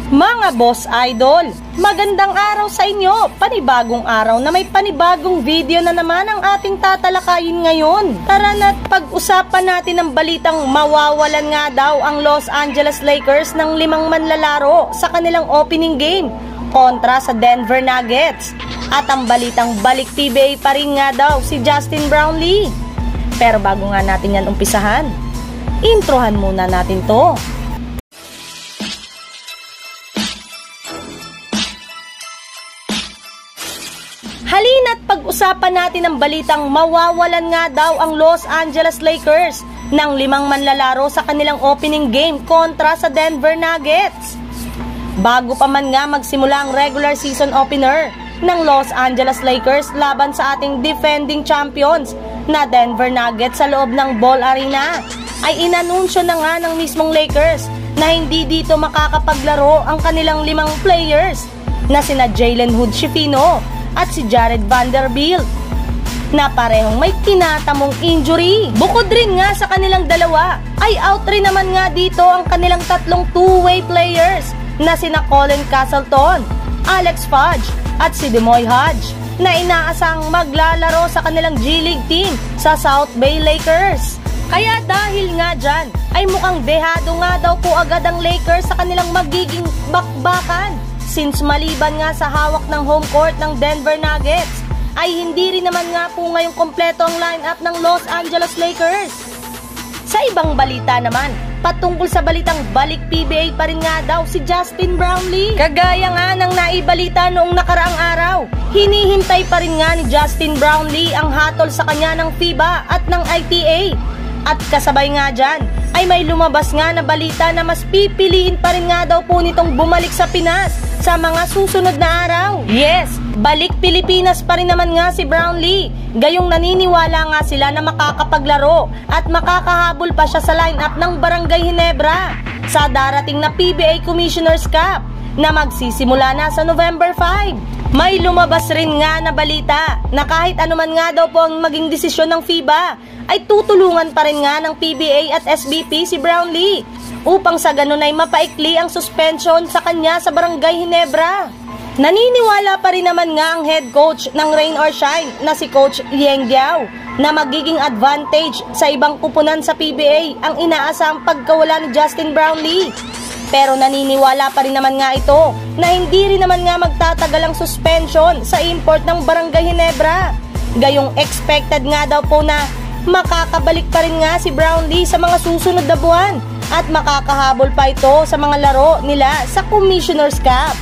Mga boss idol, magandang araw sa inyo! Panibagong araw na may panibagong video na naman ang ating tatalakayin ngayon. Tara na't pag-usapan natin ang balitang mawawalan nga daw ang Los Angeles Lakers ng 5 manlalaro sa kanilang opening game kontra sa Denver Nuggets. At ang balitang balik PBA pa rin nga daw si Justin Brownlee. Pero bago nga natin yan umpisahan, introhan muna natin to. Halina't pag-usapan natin ang balitang mawawalan nga daw ang Los Angeles Lakers ng 5 manlalaro sa kanilang opening game kontra sa Denver Nuggets. Bago pa man nga magsimula ang regular season opener ng Los Angeles Lakers laban sa ating defending champions na Denver Nuggets sa loob ng Ball Arena, ay inanunsyo na nga ng mismong Lakers na hindi dito makakapaglaro ang kanilang 5 players na sina Jalen Hood-Schifino at si Jared Vanderbilt na parehong may tinatamong injury. Bukod rin nga sa kanilang dalawa, ay out rin naman nga dito ang kanilang 3 two-way players na sina Colin Castleton, Alex Fudge at si Demoy Hodge na inaasang maglalaro sa kanilang G-League team sa South Bay Lakers. Kaya dahil nga dyan, ay mukhang dehado nga daw po agad ang Lakers sa kanilang magiging bakbakan. Since maliban nga sa hawak ng home court ng Denver Nuggets, ay hindi rin naman nga po ngayong kompleto ang lineup ng Los Angeles Lakers. Sa ibang balita naman, patungkol sa balitang balik PBA pa rin nga daw si Justin Brownlee. Kagaya nga ng naibalita noong nakaraang araw, hinihintay pa rin nga ni Justin Brownlee ang hatol sa kanya ng FIBA at ng ITA. At kasabay nga dyan, ay may lumabas nga na balita na mas pipiliin pa rin nga daw po nitong bumalik sa Pinas sa mga susunod na araw. Yes, balik Pilipinas pa rin naman nga si Brownlee. Gayong naniniwala nga sila na makakapaglaro at makakahabol pa siya sa lineup ng Barangay Ginebra sa darating na PBA Commissioner's Cup na magsisimula na sa November 5. May lumabas rin nga na balita na kahit anuman nga daw po ang maging desisyon ng FIBA, ay tutulungan pa rin nga ng PBA at SBP si Brownlee upang sa ganun ay mapaikli ang suspension sa kanya sa Barangay Ginebra. Naniniwala pa rin naman nga ang head coach ng Rain or Shine na si Coach Yeng Guiao na magiging advantage sa ibang kupunan sa PBA ang inaasang pagkawala ni Justin Brownlee. Pero naniniwala pa rin naman nga ito na hindi rin naman nga magtatagal ang suspension sa import ng Barangay Ginebra. Gayong expected nga daw po na makakabalik pa rin nga si Brownlee sa mga susunod na buwan at makakahabol pa ito sa mga laro nila sa Commissioner's Cup.